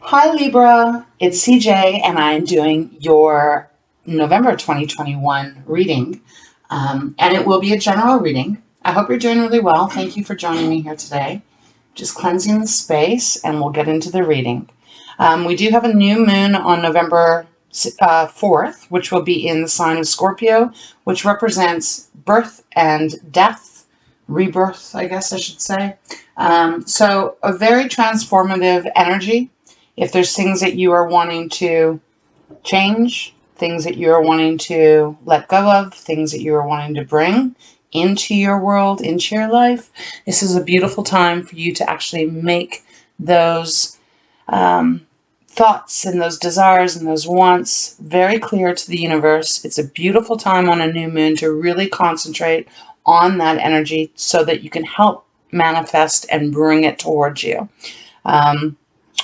Hi Libra, it's CJ and I'm doing your November 2021 reading. And it will be a general reading. I hope you're doing really well. Thank you for joining me here today. Just cleansing the space and we'll get into the reading. We do have a new moon on November 4th, which will be in the sign of Scorpio, which represents birth and death, rebirth, I guess I should say. So a very transformative energy. If there's things that you are wanting to change, things that you are wanting to let go of, things that you are wanting to bring into your world, into your life, this is a beautiful time for you to actually make those thoughts and those desires and those wants very clear to the universe. It's a beautiful time on a new moon to really concentrate on that energy so that you can help manifest and bring it towards you.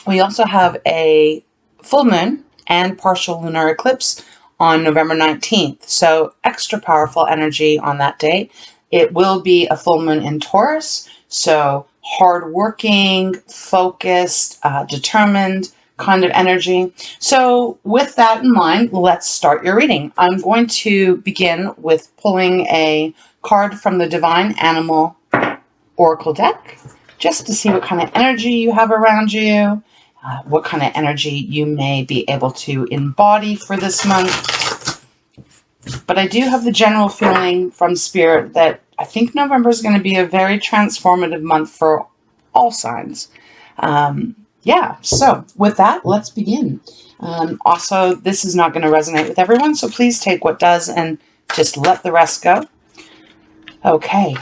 We also have a full moon and partial lunar eclipse on November 19th. So extra powerful energy on that day. It will be a full moon in Taurus. So hardworking, focused, determined kind of energy. So with that in mind, let's start your reading. I'm going to begin with pulling a card from the Divine Animal Oracle deck, just to see what kind of energy you have around you, what kind of energy you may be able to embody for this month. But I do have the general feeling from Spirit that I think November is going to be a very transformative month for all signs. Yeah, so with that, let's begin. Also, this is not going to resonate with everyone, so please take what does and just let the rest go. Okay.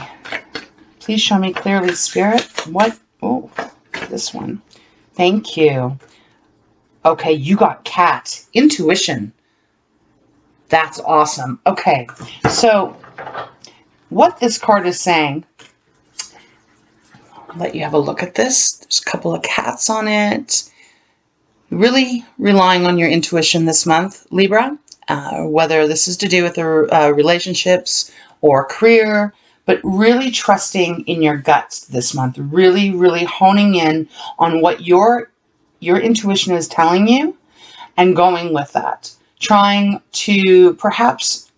Please show me clearly, Spirit. What? Oh, this one. Thank you. Okay, you got cat. Intuition. That's awesome. Okay, so what this card is saying, I'll let you have a look at this. There's a couple of cats on it. Really relying on your intuition this month, Libra, whether this is to do with the relationships or career, but really trusting in your guts this month, really, really honing in on what your intuition is telling you and going with that. Trying to perhaps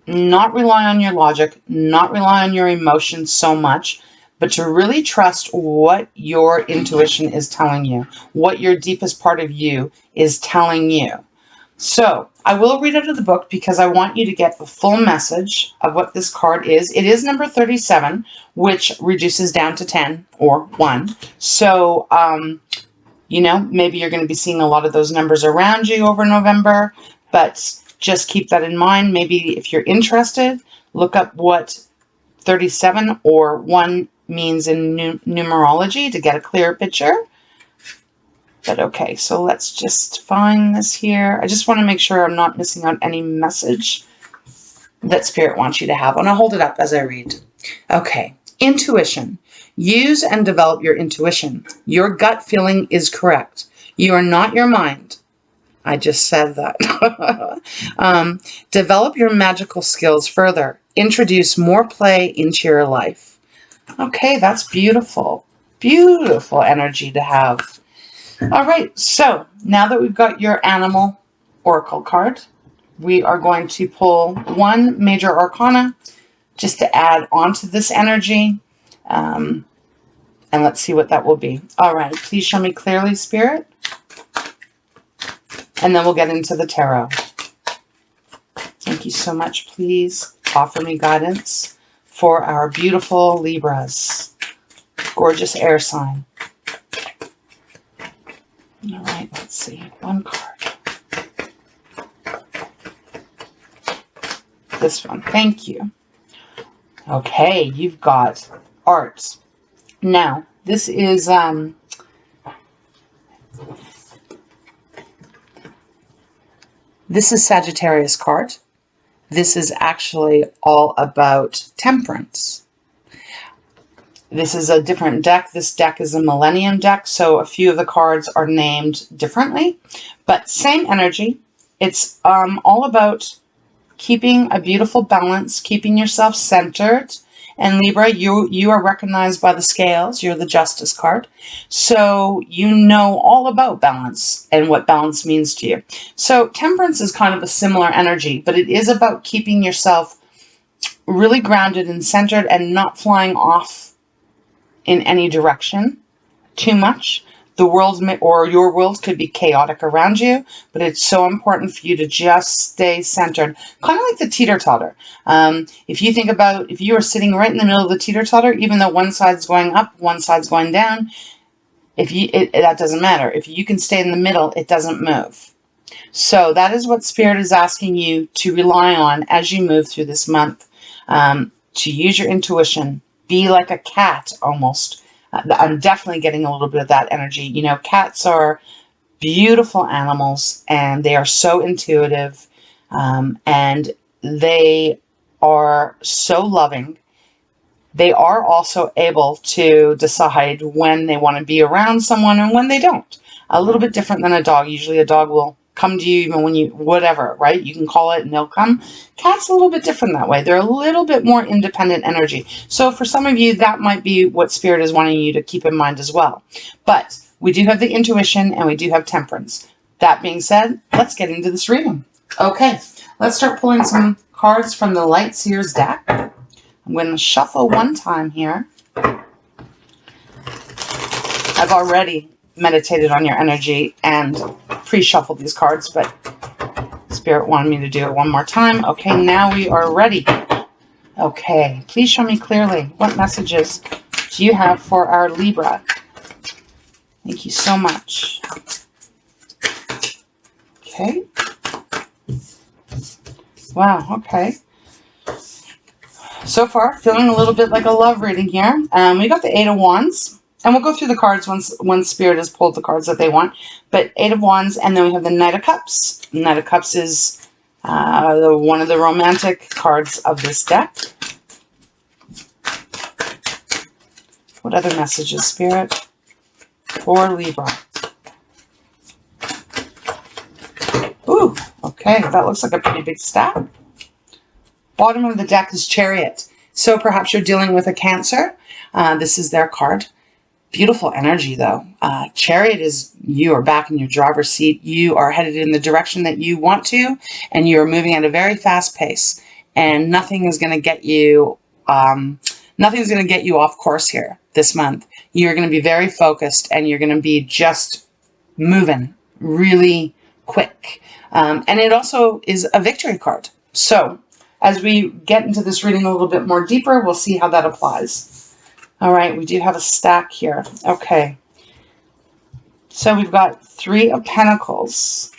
not rely on your logic, not rely on your emotions so much, but to really trust what your intuition is telling you, what your deepest part of you is telling you. So I will read out of the book because I want you to get the full message of what this card is. It is number 37, which reduces down to 10 or 1. So, you know, maybe you're going to be seeing a lot of those numbers around you over November, but just keep that in mind. Maybe if you're interested, look up what 37 or 1 means in numerology to get a clearer picture. But okay, so let's just find this here. I just want to make sure I'm not missing out any message that Spirit wants you to have. And I'll hold it up as I read. Okay, intuition. Use and develop your intuition. Your gut feeling is correct. You are not your mind. I just said that. Develop your magical skills further. Introduce more play into your life. Okay, that's beautiful. Beautiful energy to have. All right, so now that we've got your animal oracle card, we are going to pull one major arcana just to add onto this energy. And let's see what that will be. All right, please show me clearly, Spirit. And then we'll get into the tarot. Thank you so much. Please offer me guidance for our beautiful Libras. Gorgeous air sign. All right, let's see. One card. This one. Thank you. Okay, you've got art. Now, this is Sagittarius card. This is actually all about temperance. This is a different deck. This deck is a Millennium deck, so a few of the cards are named differently, but same energy. It's all about keeping a beautiful balance, keeping yourself centered, And Libra, you are recognized by the scales. You're the Justice card. So you know all about balance and what balance means to you. So Temperance is kind of a similar energy, but it is about keeping yourself really grounded and centered and not flying off in any direction too much. The world or your world could be chaotic around you, but it's so important for you to just stay centered, kind of like the teeter-totter. If you think about, if you are sitting right in the middle of the teeter-totter, even though one side's going up, one side's going down, that doesn't matter. If you can stay in the middle, it doesn't move. So that is what Spirit is asking you to rely on as you move through this month, to use your intuition. Be like a cat almost. I'm definitely getting a little bit of that energy. You know, cats are beautiful animals, and they are so intuitive, and they are so loving. They are also able to decide when they want to be around someone and when they don't. A little bit different than a dog. Usually a dog will come to you even when you, whatever, right? You can call it and they'll come. Cats a little bit different that way. They're a little bit more independent energy. So for some of you, that might be what Spirit is wanting you to keep in mind as well. But we do have the intuition and we do have Temperance. That being said, let's get into this reading. Okay, let's start pulling some cards from the Light Seers deck. I'm going to shuffle one time here. I've already meditated on your energy and pre-shuffled these cards, but Spirit wanted me to do it one more time. Okay, now we are ready. Okay, please show me clearly what messages do you have for our Libra. Thank you so much. Okay. Wow, okay. So far, feeling a little bit like a love reading here. We got the Eight of Wands. And we'll go through the cards once Spirit has pulled the cards that they want. But Eight of Wands, and then we have the Knight of Cups. Knight of Cups is one of the romantic cards of this deck. What other messages, Spirit, for Libra? Ooh, okay, that looks like a pretty big stack. Bottom of the deck is Chariot. So perhaps you're dealing with a Cancer. This is their card. Beautiful energy, though. Chariot is you are back in your driver's seat. You are headed in the direction that you want to, and you are moving at a very fast pace. And nothing is going to get you, nothing's going to get you off course here this month. You're going to be very focused, and you're going to be just moving really quick. And it also is a victory card. So as we get into this reading a little bit more deeper, we'll see how that applies. All right, we do have a stack here. Okay. So we've got Three of Pentacles,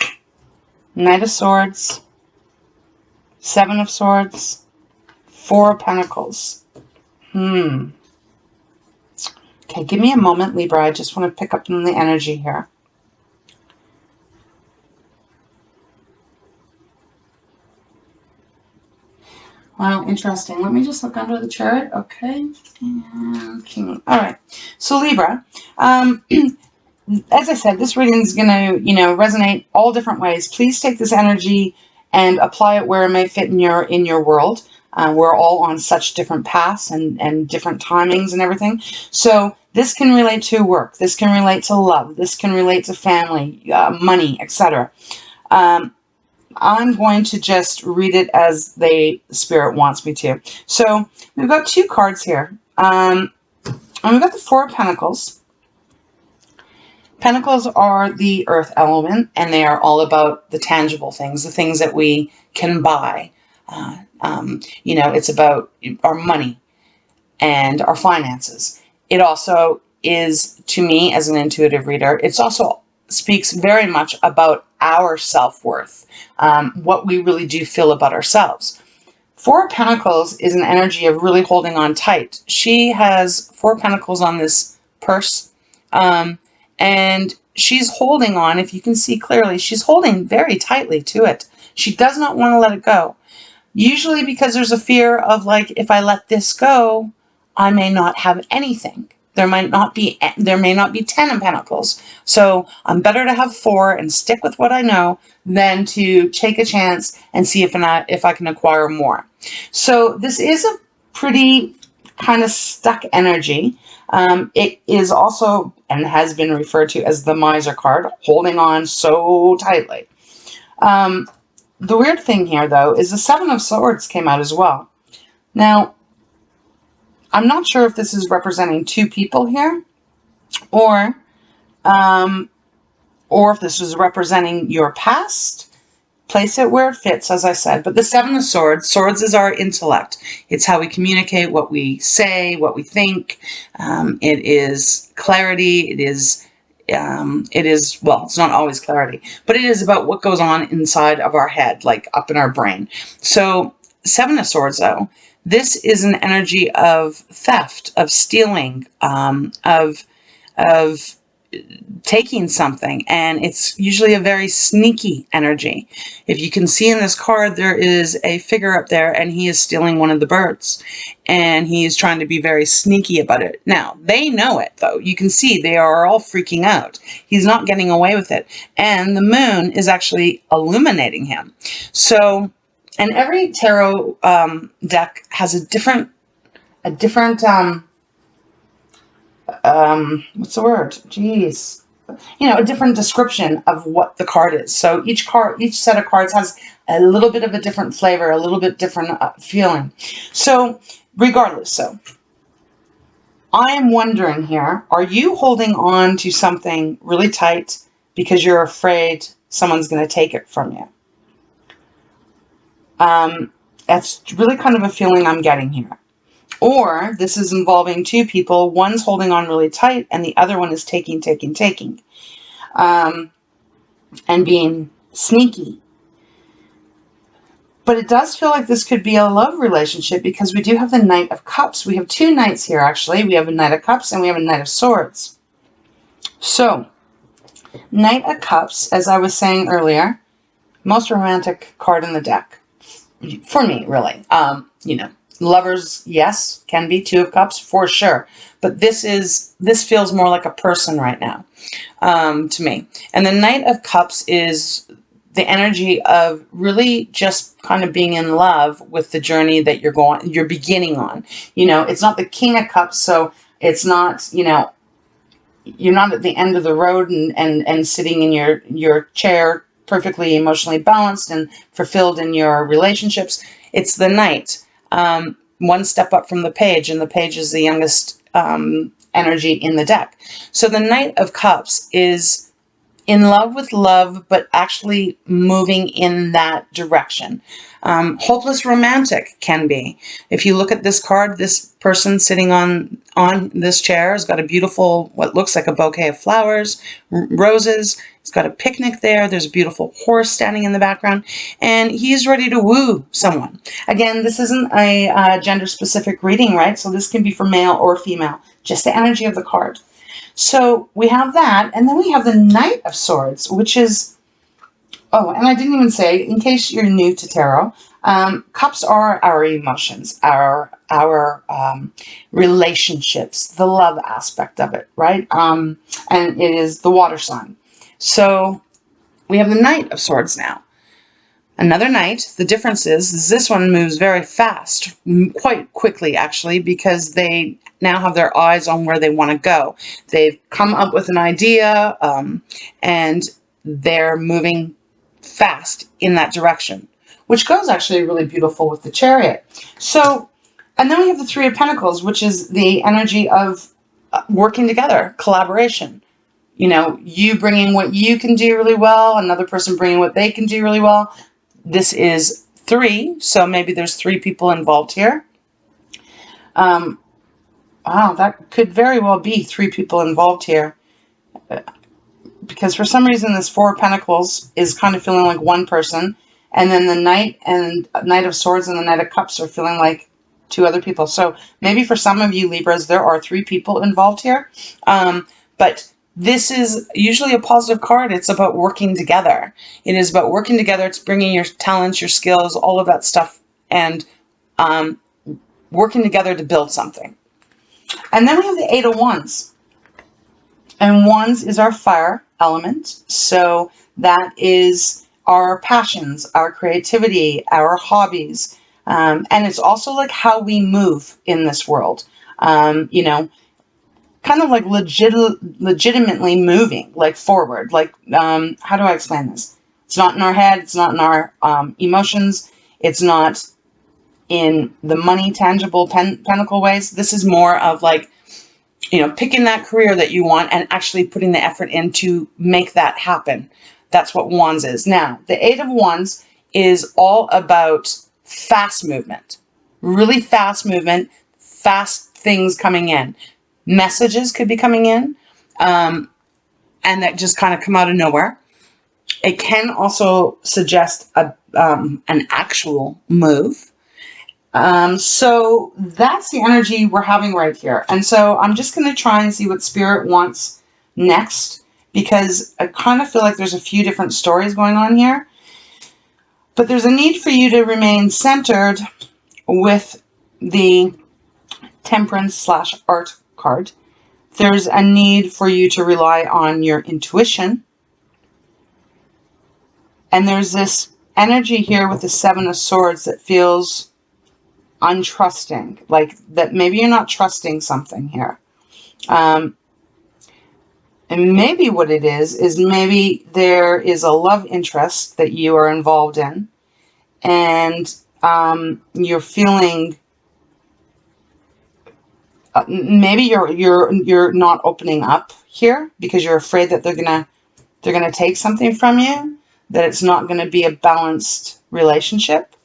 Knight of Swords, Seven of Swords, Four of Pentacles. Okay, give me a moment, Libra. I just want to pick up on the energy here. Wow, interesting. Let me just look under the chart. Okay. And King. All right. So Libra, as I said, this reading is going to, resonate all different ways. Please take this energy and apply it where it may fit in your world. We're all on such different paths and different timings and everything. So this can relate to work. This can relate to love. This can relate to family, money, etc. I'm going to just read it as the Spirit wants me to. So we've got two cards here. And we've got the Four of Pentacles. Pentacles are the earth element, and they are all about the tangible things, the things that we can buy. It's about our money and our finances. It also is, to me as an intuitive reader, it's also speaks very much about our self-worth, what we really do feel about ourselves. Four of Pentacles is an energy of really holding on tight. She has Four of Pentacles on this purse, and she's holding on, if you can see clearly, she's holding very tightly to it. She does not want to let it go. Usually because there's a fear of, like, if I let this go, I may not have anything. There may not be 10 of Pentacles. So I'm better to have 4 and stick with what I know than to take a chance and see if I can acquire more. So this is a pretty kind of stuck energy. It is also, and has been referred to as the Miser card, holding on so tightly. The weird thing here, though, is the Seven of Swords came out as well. Now, I'm not sure if this is representing two people here, or if this is representing your past. Place it where it fits, as I said. But the Seven of Swords, swords is our intellect. It's how we communicate, what we say, what we think. It is clarity. It is, well, it's not always clarity, but it is about what goes on inside of our head, like up in our brain. So Seven of Swords, though, this is an energy of theft, of stealing, of taking something, and it's usually a very sneaky energy. If you can see in this card, there is a figure up there, and he is stealing one of the birds, and he is trying to be very sneaky about it. Now, they know it, though. You can see they are all freaking out. He's not getting away with it, and the moon is actually illuminating him. So, and every tarot deck has a different what's the word? Jeez. You know, a different description of what the card is. So each set of cards has a little bit of a different flavor, a little bit different feeling. So regardless, so I am wondering here, are you holding on to something really tight because you're afraid someone's going to take it from you? That's really kind of a feeling I'm getting here. Or this is involving two people. One's holding on really tight and the other one is taking. And being sneaky. But it does feel like this could be a love relationship because we do have the Knight of Cups. We have two knights here, actually. We have a Knight of Cups and we have a Knight of Swords. So, Knight of Cups, as I was saying earlier, most romantic card in the deck. For me, really. You know. Lovers, yes, can be. Two of Cups, for sure. But this feels more like a person right now, to me. And the Knight of Cups is the energy of really just kind of being in love with the journey that you're beginning on. You know, it's not the King of Cups, so it's not, you know, you're not at the end of the road and sitting in your chair perfectly emotionally balanced and fulfilled in your relationships. It's the Knight. One step up from the page, and the page is the youngest energy in the deck. So the Knight of Cups is in love with love, but actually moving in that direction. Hopeless romantic can be. If you look at this card, this person sitting on this chair has got a beautiful, what looks like a bouquet of flowers, roses. He's got a picnic there. There's a beautiful horse standing in the background, and he's ready to woo someone. Again, this isn't a gender-specific reading, right? So this can be for male or female, just the energy of the card. So we have that, and then we have the Knight of Swords, which is, oh, and I didn't even say, in case you're new to tarot, cups are our emotions, our relationships, the love aspect of it, right? And it is the water sign. So we have the Knight of Swords now. Another knight. The difference is this one moves very fast, quite quickly actually, because they now have their eyes on where they want to go. They've come up with an idea, and they're moving fast in that direction, which goes actually really beautiful with the Chariot. So, and then we have the Three of Pentacles, which is the energy of working together, collaboration. You know, you bringing what you can do really well, another person bringing what they can do really well. This is 3, so maybe there's 3 people involved here. Wow, that could very well be 3 people involved here. Because for some reason this 4 of Pentacles is kind of feeling like one person. And then the Knight and Knight of Swords and the Knight of Cups are feeling like 2 other people. So maybe for some of you Libras, there are 3 people involved here. But this is usually a positive card. It's about working together. It is about working together. It's bringing your talents, your skills, all of that stuff, and working together to build something. And then we have the 8 of Wands. And Wands is our fire element. So that is our passions, our creativity, our hobbies, And it's also like how we move in this world. You know, kind of like legitimately moving, like forward. Like, how do I explain this? It's not in our head. It's not in our emotions. It's not in the money, tangible, pentacle ways. This is more of like, you know, picking that career that you want and actually putting the effort in to make that happen. That's what Wands is. Now, the Eight of Wands is all about fast movement. Really fast movement, fast things coming in. Messages could be coming in, and that just kind of come out of nowhere. It can also suggest an actual move. So that's the energy we're having right here. And so I'm just going to try and see what Spirit wants next, because I kind of feel like there's a few different stories going on here. But there's a need for you to remain centered with the Temperance / art card. There's a need for you to rely on your intuition. And there's this energy here with the Seven of Swords that feels untrusting, like that maybe you're not trusting something here. And maybe what it is maybe there is a love interest that you are involved in, and you're feeling maybe you're not opening up here because you're afraid that they're gonna take something from you, that it's not gonna be a balanced relationship.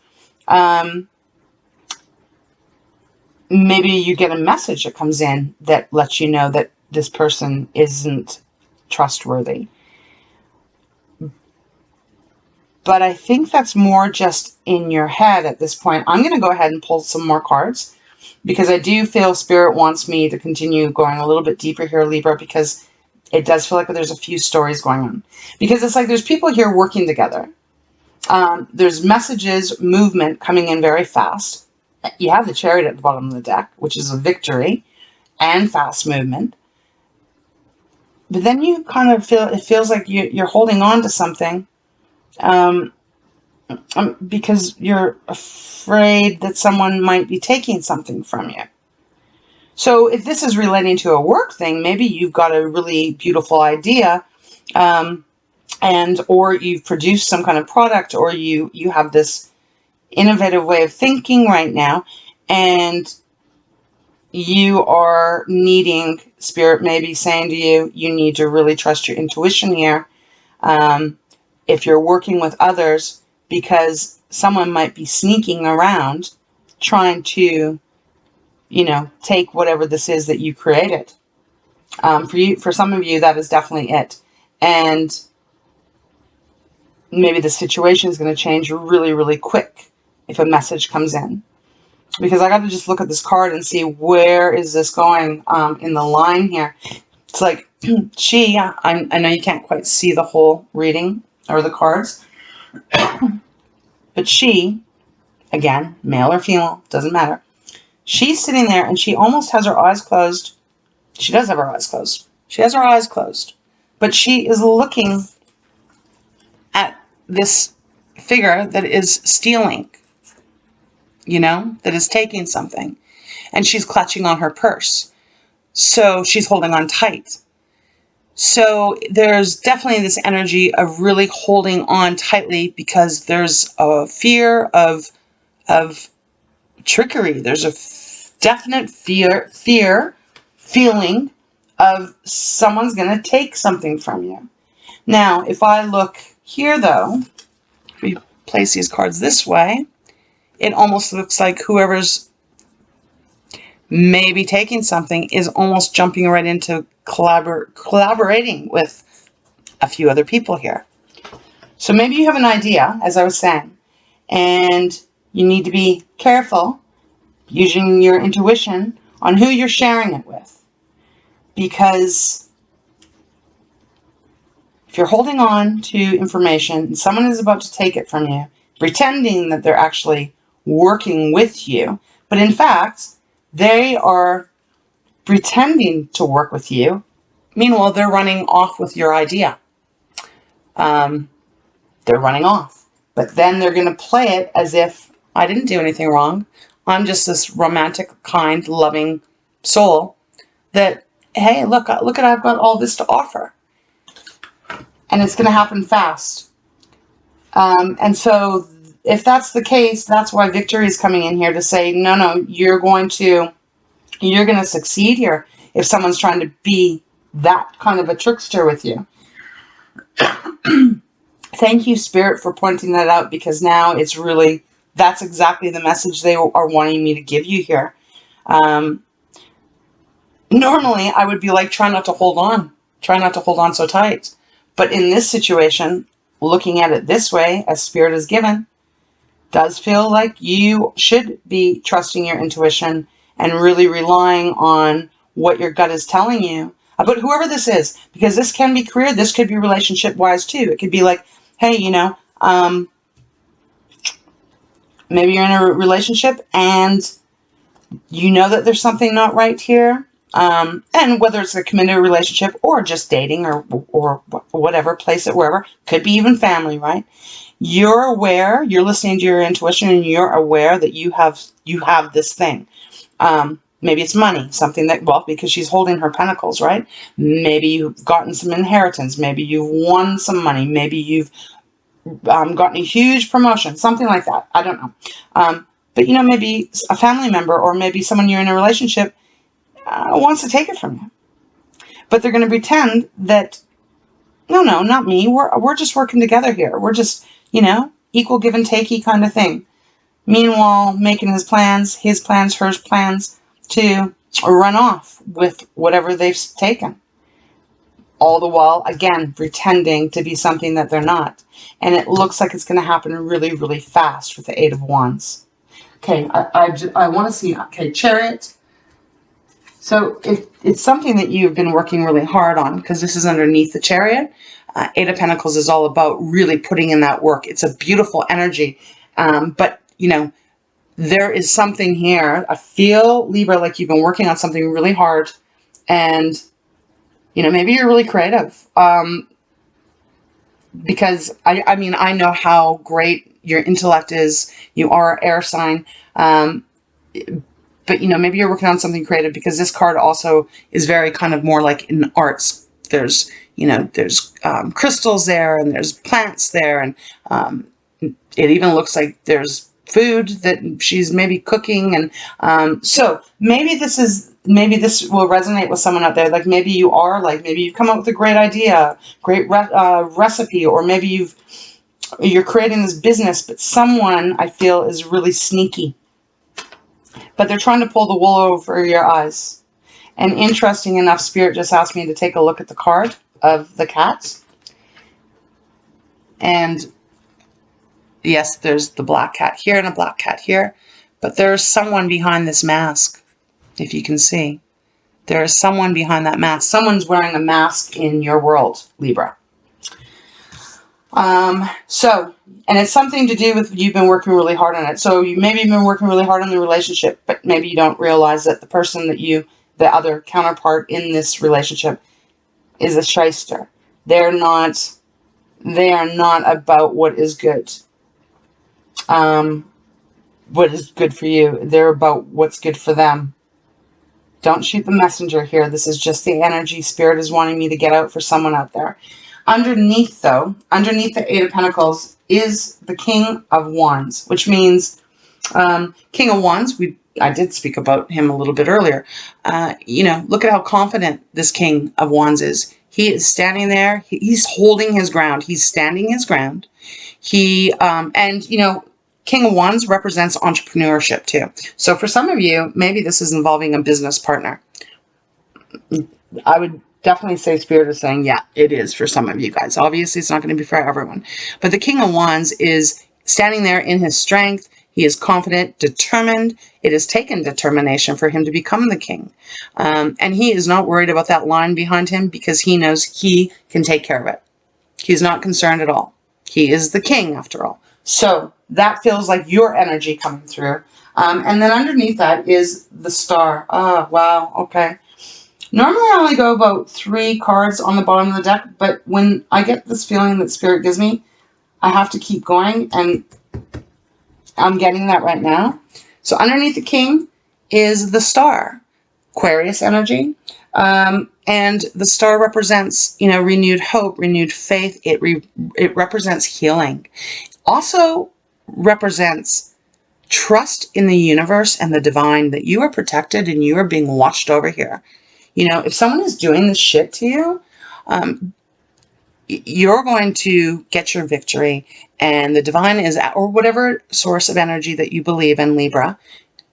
Maybe you get a message that comes in that lets you know that this person isn't trustworthy. But I think that's more just in your head at this point. I'm going to go ahead and pull some more cards, because I do feel Spirit wants me to continue going a little bit deeper here, Libra, because it does feel like there's a few stories going on. Because it's like there's people here working together. There's messages, movement coming in very fast. You have the Chariot at the bottom of the deck, which is a victory and fast movement. But then you kind of feel, it feels like you're holding on to something because you're afraid that someone might be taking something from you. So if this is relating to a work thing, maybe you've got a really beautiful idea, or you've produced some kind of product, or you have this innovative way of thinking right now, and you are needing, Spirit maybe saying to you, you need to really trust your intuition here. If you're working with others, because someone might be sneaking around trying to, you know, take whatever this is that you created. For some of you, that is definitely it. And maybe the situation is going to change really, really quick if a message comes in. Because I got to just look at this card and see where is this going in the line here. It's like she, I know you can't quite see the whole reading or the cards, but she, again, male or female, doesn't matter. She's sitting there and she almost has her eyes closed. She does have her eyes closed. She has her eyes closed, but she is looking at this figure that is stealing, you know, that is taking something, and she's clutching on her purse. So she's holding on tight. So there's definitely this energy of really holding on tightly, because there's a fear of trickery. There's a definite feeling of someone's going to take something from you. Now, if I look here, though, we place these cards this way, it almost looks like whoever's maybe taking something is almost jumping right into collaborating with a few other people here. So maybe you have an idea, as I was saying, and you need to be careful using your intuition on who you're sharing it with. Because if you're holding on to information and someone is about to take it from you, pretending that they're actually working with you, but in fact, they are pretending to work with you. Meanwhile, they're running off with your idea. They're running off. But then they're going to play it as if I didn't do anything wrong. I'm just this romantic, kind, loving soul that, hey, look, I've got all this to offer. And it's going to happen fast. And so if that's the case, that's why Victory is coming in here to say, no, you're going to succeed here if someone's trying to be that kind of a trickster with you. Thank you, Spirit, for pointing that out, because now it's really, that's exactly the message they are wanting me to give you here. Normally, I would be like, try not to hold on. Try not to hold on so tight. But in this situation, looking at it this way, as Spirit is given, does feel like you should be trusting your intuition and really relying on what your gut is telling you about whoever this is. Because this can be career, this could be relationship-wise too. It could be like, hey, you know, maybe you're in a relationship and you know that there's something not right here. And whether it's a committed relationship or just dating or whatever, place it wherever, could be even family, right? You're aware, you're listening to your intuition, and you're aware that you have this thing. Maybe it's money, something that, well, because she's holding her pentacles, right? Maybe you've gotten some inheritance. Maybe you've won some money. Maybe you've gotten a huge promotion, something like that. I don't know. But, you know, maybe a family member or maybe someone you're in a relationship wants to take it from you. But they're going to pretend that, no, not me. We're just working together here. We're just, you know, equal give and takey kind of thing. Meanwhile, making his plans, her plans, to run off with whatever they've taken. All the while, again, pretending to be something that they're not. And it looks like it's going to happen really, really fast with the Eight of Wands. Okay, I want to see, okay, Chariot. So it's something that you've been working really hard on, because this is underneath the Chariot. Eight of Pentacles is all about really putting in that work. It's a beautiful energy. But, you know, there is something here. I feel, Libra, like you've been working on something really hard. And, you know, maybe you're really creative. Because, I mean, I know how great your intellect is. You are an air sign. But, you know, maybe you're working on something creative, because this card also is very kind of more like in arts. There's, you know, there's crystals there, and there's plants there, and it even looks like there's food that she's maybe cooking. And so maybe this will resonate with someone out there. Like maybe you are, like maybe you've come up with a great idea, great recipe, or maybe you're creating this business, but someone, I feel, is really sneaky. But they're trying to pull the wool over your eyes. And interesting enough, Spirit just asked me to take a look at the card of the cats. And yes, there's the black cat here and a black cat here. But there's someone behind this mask, if you can see. There is someone behind that mask. Someone's wearing a mask in your world, Libra. And it's something to do with you've been working really hard on it. So you maybe been working really hard on the relationship, but maybe you don't realize that the person that the other counterpart in this relationship is a shyster. They are not about what is good. What is good for you. They're about what's good for them. Don't shoot the messenger here. This is just the energy Spirit is wanting me to get out for someone out there. Underneath, though, underneath the Eight of Pentacles is the King of Wands, which means King of Wands, I did speak about him a little bit earlier. You know, look at how confident this King of Wands is. He is standing there. He's holding his ground. He's standing his ground. And, you know, King of Wands represents entrepreneurship too. So for some of you, maybe this is involving a business partner. I would definitely say Spirit is saying, yeah, it is for some of you guys. Obviously, it's not going to be for everyone. But the King of Wands is standing there in his strength. He is confident, determined. It has taken determination for him to become the king. And he is not worried about that line behind him, because he knows he can take care of it. He's not concerned at all. He is the king, after all. So that feels like your energy coming through. And then underneath that is the Star. Oh, wow. Okay. Normally I only go about 3 cards on the bottom of the deck, but when I get this feeling that Spirit gives me, I have to keep going, and I'm getting that right now. So underneath the king is the star, Aquarius energy. And the star represents, you know, renewed hope, renewed faith. It represents healing. Also represents trust in the universe and the divine, that you are protected and you are being watched over here. You know, if someone is doing this shit to you, you're going to get your victory, and the divine is, or whatever source of energy that you believe in, Libra,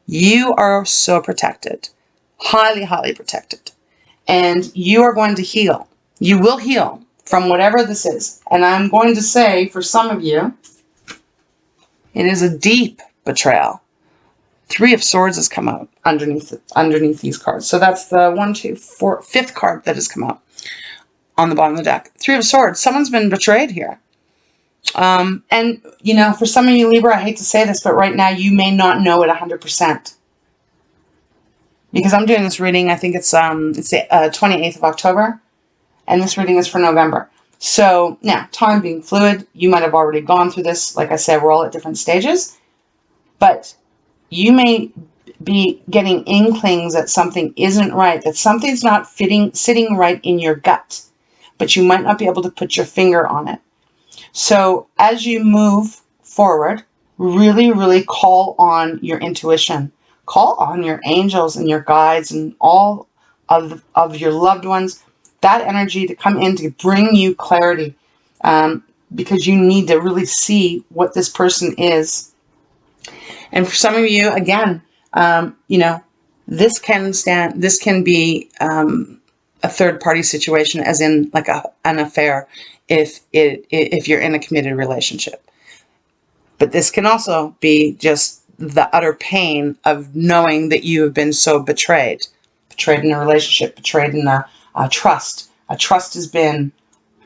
you are so protected, highly, highly protected, and you are going to heal. You will heal from whatever this is. And I'm going to say, for some of you, it is a deep betrayal. 3 of Swords has come out underneath these cards. So that's the 1, 2, 4, 5th card that has come out on the bottom of the deck. 3 of Swords. Someone's been betrayed here. And, you know, for some of you, Libra, I hate to say this, but right now you may not know it 100%. Because I'm doing this reading, I think it's the 28th of October. And this reading is for November. So, now, time being fluid, you might have already gone through this. Like I said, we're all at different stages. But you may be getting inklings that something isn't right, that something's not sitting right in your gut. But you might not be able to put your finger on it. So as you move forward, really, really call on your intuition. Call on your angels and your guides and all of your loved ones, that energy to come in to bring you clarity, because you need to really see what this person is. And for some of you, again, you know, this can be a third-party situation, as in like an affair, if you're in a committed relationship. But this can also be just the utter pain of knowing that you have been so betrayed in a relationship, betrayed in a trust. A trust has been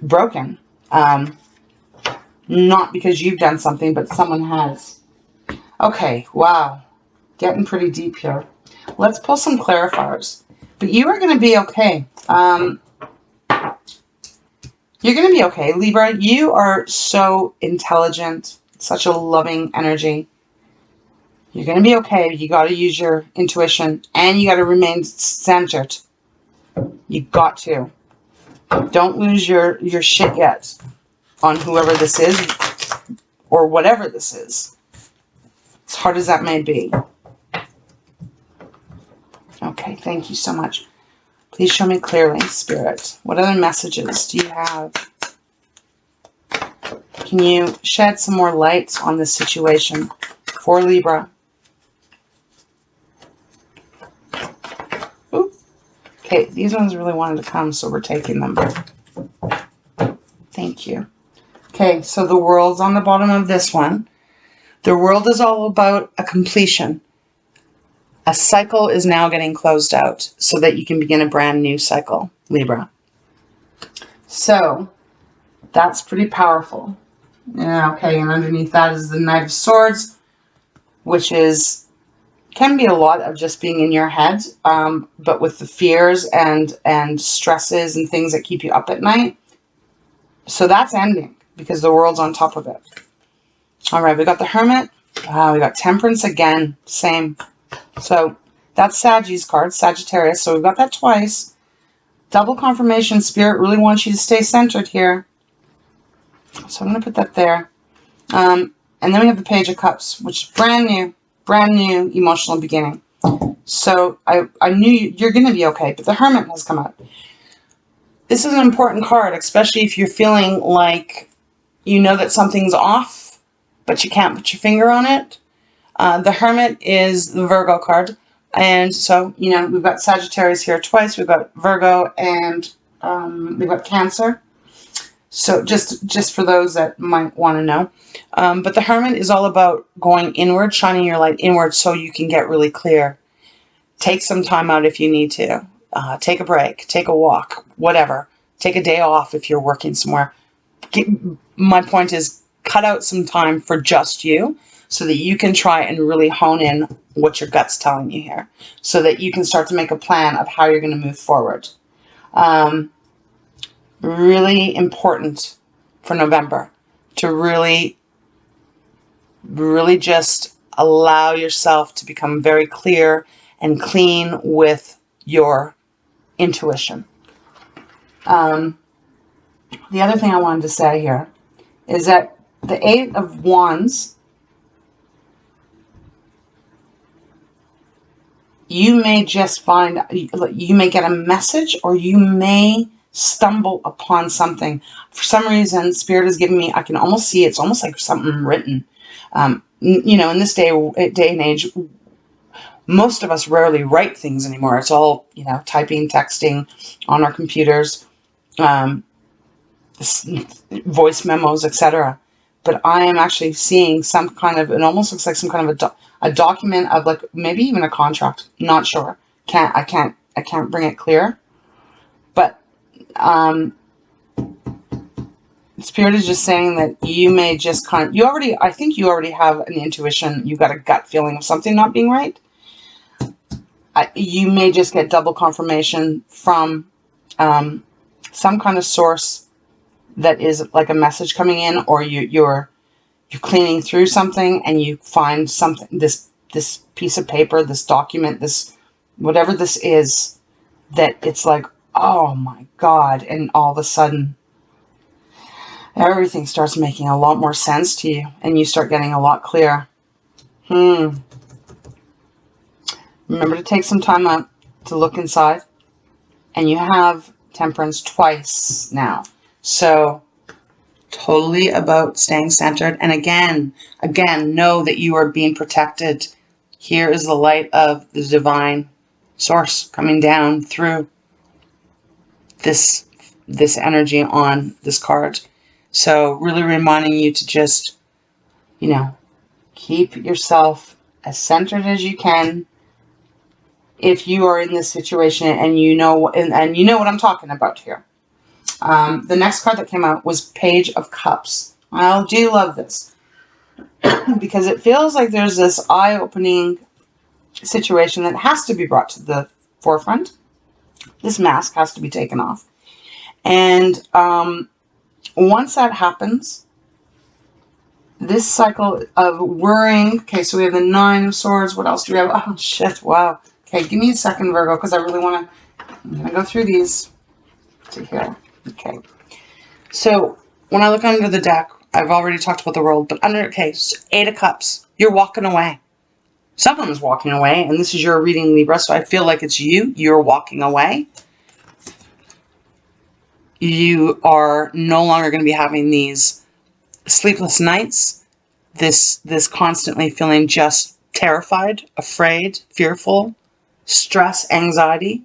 broken, not because you've done something, but someone has. Okay, wow, getting pretty deep here. Let's pull some clarifiers. But you are going to be okay. You're going to be okay, Libra. You are so intelligent, such a loving energy. You're going to be okay. You got to use your intuition, and you got to remain centered. You got to. Don't lose your shit yet on whoever this is, or whatever this is, as hard as that may be. Okay, thank you so much. Please show me clearly, Spirit. What other messages do you have? Can you shed some more light on this situation for Libra? Ooh. Okay, these ones really wanted to come, so we're taking them. Thank you. Okay, so the world's on the bottom of this one. The world is all about a completion. A cycle is now getting closed out so that you can begin a brand new cycle, Libra. So that's pretty powerful. Yeah, okay, and underneath that is the Knight of Swords, which can be a lot of just being in your head, but with the fears and stresses and things that keep you up at night. So that's ending because the world's on top of it. All right, we got the Hermit. We got Temperance again, same. So that's Saggy's card, Sagittarius. So we've got that twice. Double confirmation. Spirit really wants you to stay centered here. So I'm going to put that there. And then we have the Page of Cups, which is brand new emotional beginning. So I knew you're going to be okay, but the Hermit has come out. This is an important card, especially if you're feeling like you know that something's off, but you can't put your finger on it. The Hermit is the Virgo card. And so, you know, we've got Sagittarius here twice. We've got Virgo and we've got Cancer. So just for those that might want to know. But the Hermit is all about going inward, shining your light inward so you can get really clear. Take some time out if you need to. Take a break. Take a walk. Whatever. Take a day off if you're working somewhere. My point is, cut out some time for just you so that you can try and really hone in what your gut's telling you here so that you can start to make a plan of how you're going to move forward. Really important for November to really Really just allow yourself to become very clear and clean with your intuition. The other thing I wanted to say here is that the Eight of Wands, you may just find, you may get a message, or you may stumble upon something. For some reason, Spirit is giving me, I can almost see it's almost like something written. You know, in this day and age, most of us rarely write things anymore. It's all, you know, typing, texting on our computers, voice memos, etc. But I am actually seeing some kind of, it almost looks like some kind of a document of, like, maybe even a contract. Not sure. I can't bring it clear. But Spirit is just saying that you may just kind of, I think you already have an intuition. You got a gut feeling of something not being right. You may just get double confirmation from some kind of source that is like a message coming in, or you're cleaning through something and you find something, this piece of paper, this document, this whatever this is, that it's like, oh my God, and all of a sudden everything starts making a lot more sense to you, and you start getting a lot clearer. Remember to take some time out to look inside. And you have Temperance twice now. So totally about staying centered. And again, know that you are being protected. Here is the light of the divine source coming down through this energy on this card. So really reminding you to just, you know, keep yourself as centered as you can. If you are in this situation and you know, and you know what I'm talking about here. The next card that came out was Page of Cups. I do love this because it feels like there's this eye-opening situation that has to be brought to the forefront. This mask has to be taken off. And once that happens, this cycle of worrying. Okay, so we have the Nine of Swords. What else do we have? Oh, shit. Wow. Okay, give me a second, Virgo, because I really want to... I'm going to go through these to here. Okay. So, when I look under the deck, I've already talked about the world, but under... Okay, so Eight of Cups. You're walking away. Someone's walking away, and this is your reading, Libra, so I feel like it's you. You're walking away. You are no longer going to be having these sleepless nights, this constantly feeling just terrified, afraid, fearful, stress, anxiety,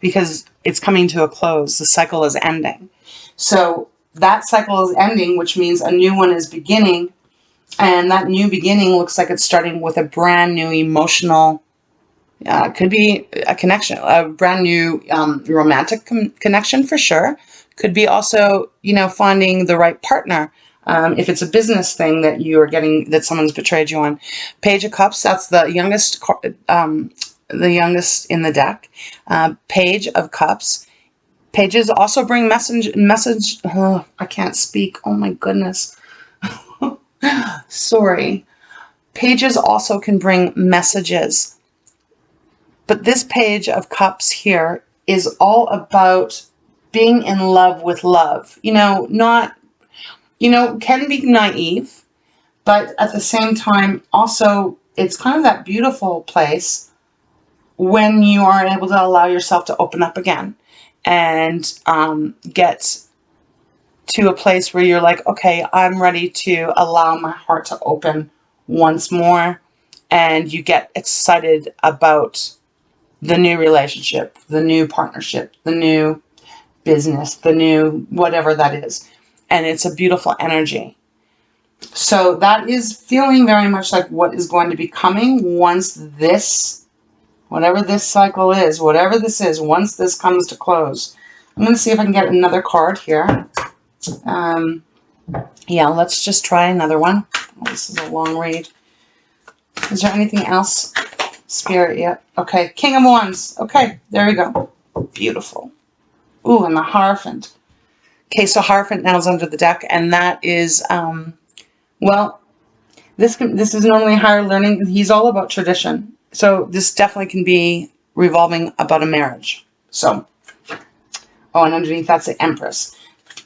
because it's coming to a close. The cycle is ending. So that cycle is ending, which means a new one is beginning, and that new beginning looks like it's starting with a brand new emotional, could be a connection, a brand new romantic connection for sure. Could be also, you know, finding the right partner. If it's a business thing that you are getting, that someone's betrayed you on. Page of Cups, that's the youngest in the deck. Page of Cups. Pages also bring message. Oh, I can't speak. Oh my goodness. Sorry. Pages also can bring messages. But this Page of Cups here is all about being in love with love. You know, not, you know, can be naive, but at the same time, also, it's kind of that beautiful place when you are able to allow yourself to open up again and get to a place where you're like, okay, I'm ready to allow my heart to open once more. And you get excited about the new relationship, the new partnership, the new business, the new whatever that is. And it's a beautiful energy. So that is feeling very much like what is going to be coming once this, whatever this cycle is, whatever this is, once this comes to close. I'm going to see if I can get another card here. Yeah, let's just try another one. Oh, this is a long read. Is there anything else? Spirit, yep. Okay, King of Wands. Okay, there we go. Beautiful. Ooh, and the Hierophant. Okay, so Hierophant now is under the deck, and that is, well, this is normally higher learning. He's all about tradition. So this definitely can be revolving about a marriage. So, oh, and underneath that's the Empress.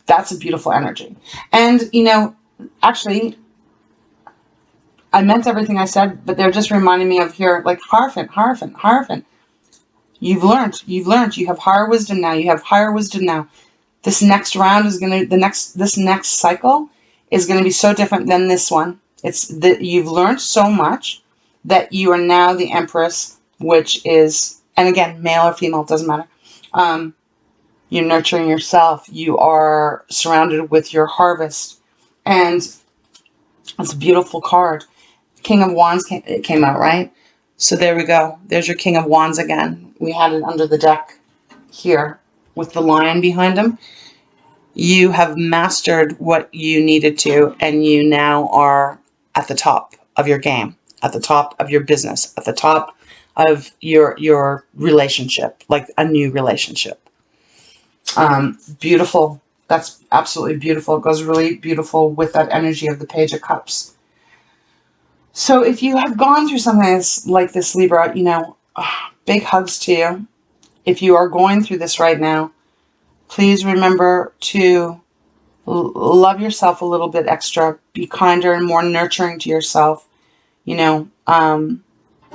That's a beautiful energy. And, you know, actually, I meant everything I said, but they're just reminding me of here, like Hierophant. You've learned, you have higher wisdom now, This next round is going to, this next cycle is going to be so different than this one. It's that you've learned so much that you are now the Empress, which is, and again, male or female, doesn't matter. You're nurturing yourself. You are surrounded with your harvest. And it's a beautiful card. King of Wands came out, right? So there we go. There's your King of Wands again. We had it under the deck here with the lion behind him. You have mastered what you needed to, and you now are at the top of your game, at the top of your business, at the top of your relationship, like a new relationship. Beautiful. That's absolutely beautiful. It goes really beautiful with that energy of the Page of Cups. So if you have gone through something like this, Libra, you know, big hugs to you. If you are going through this right now, please remember to love yourself a little bit extra. Be kinder and more nurturing to yourself. You know,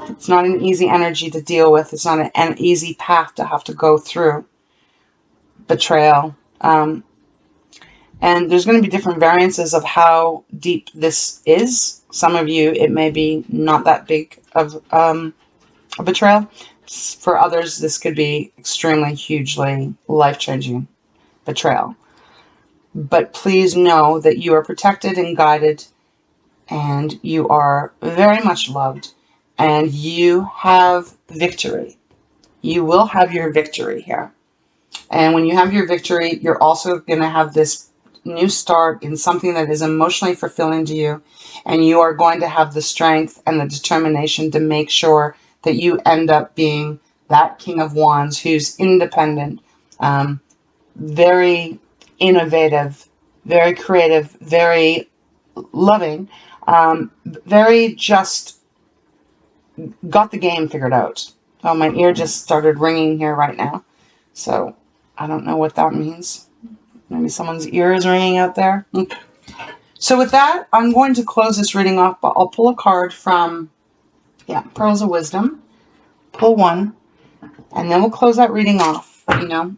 it's not an easy energy to deal with. It's not an easy path to have to go through. Betrayal. And there's going to be different variances of how deep this is. Some of you, it may be not that big of a betrayal. For others, this could be extremely, hugely life-changing betrayal. But please know that you are protected and guided, and you are very much loved, and you have victory. You will have your victory here. And when you have your victory, you're also going to have this new start in something that is emotionally fulfilling to you. And you are going to have the strength and the determination to make sure that you end up being that King of Wands who's independent, very innovative, very creative, very loving, very just got the game figured out. Oh, my ear just started ringing here right now. So I don't know what that means. Maybe someone's ear is ringing out there. So with that, I'm going to close this reading off, but I'll pull a card from, Pearls of Wisdom. Pull one, and then we'll close that reading off, you know.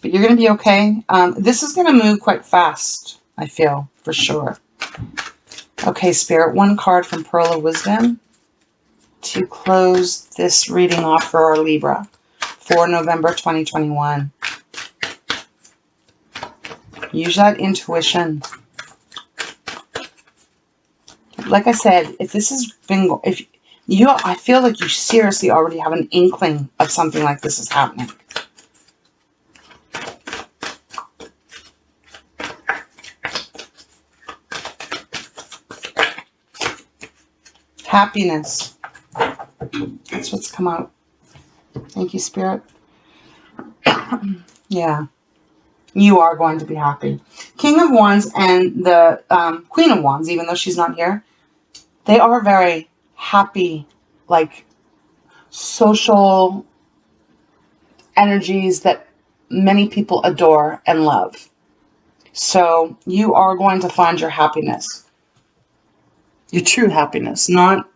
But you're going to be okay. This is going to move quite fast, I feel, for sure. Okay, Spirit, one card from Pearl of Wisdom to close this reading off for our Libra for November 2021. Use that intuition. Like I said, if this has been, I feel like you seriously already have an inkling of something like this is happening. Happiness. That's what's come out. Thank you, Spirit. Yeah. You are going to be happy. King of Wands and the Queen of Wands, even though she's not here, they are very happy, like social energies that many people adore and love. So you are going to find your happiness. Your true happiness, not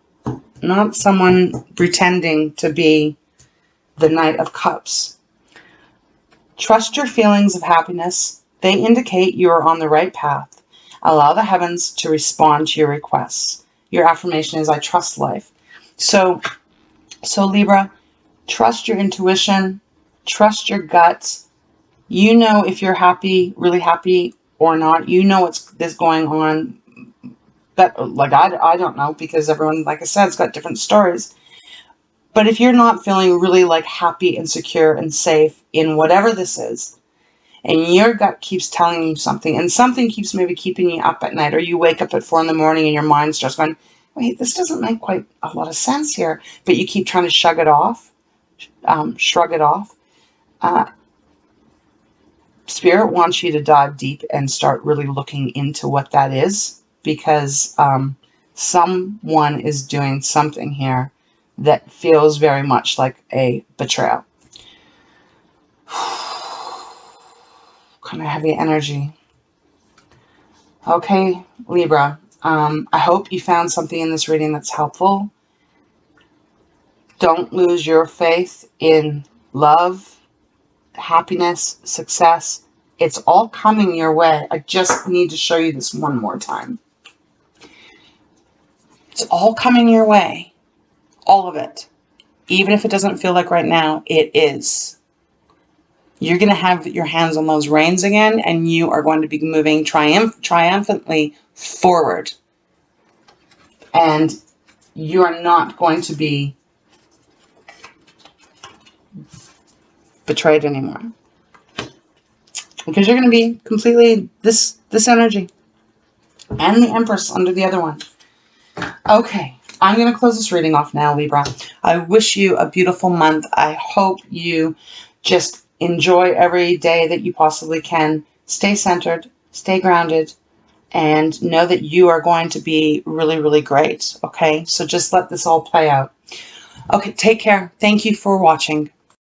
someone pretending to be the Knight of Cups. Trust your feelings of happiness. They indicate you are on the right path. Allow the heavens to respond to your requests. Your affirmation is, I trust life. So Libra, trust your intuition. Trust your gut. You know if you're happy, really happy or not. You know what's going on. But like I don't know, because everyone, like I said, has got different stories. But if you're not feeling really like happy and secure and safe in whatever this is, and your gut keeps telling you something, and something keeps maybe keeping you up at night, or you wake up at 4 in the morning and your mind starts going, wait, this doesn't make quite a lot of sense here, but you keep trying to shrug it off. Spirit wants you to dive deep and start really looking into what that is, because Someone is doing something here that feels very much like a betrayal. Kind of heavy energy. Okay, Libra. I hope you found something in this reading that's helpful. Don't lose your faith in love, happiness, success. It's all coming your way. I just need to show you this one more time. It's all coming your way. All of it. Even if it doesn't feel like right now, it is. You're going to have your hands on those reins again, and you are going to be moving triumphantly forward. And you are not going to be betrayed anymore. Because you're going to be completely this energy. And the Empress under the other one. Okay, I'm going to close this reading off now, Libra. I wish you a beautiful month. I hope you just enjoy every day that you possibly can. Stay centered, stay grounded, and know that you are going to be really, really great. Okay, so just let this all play out. Okay, take care. Thank you for watching.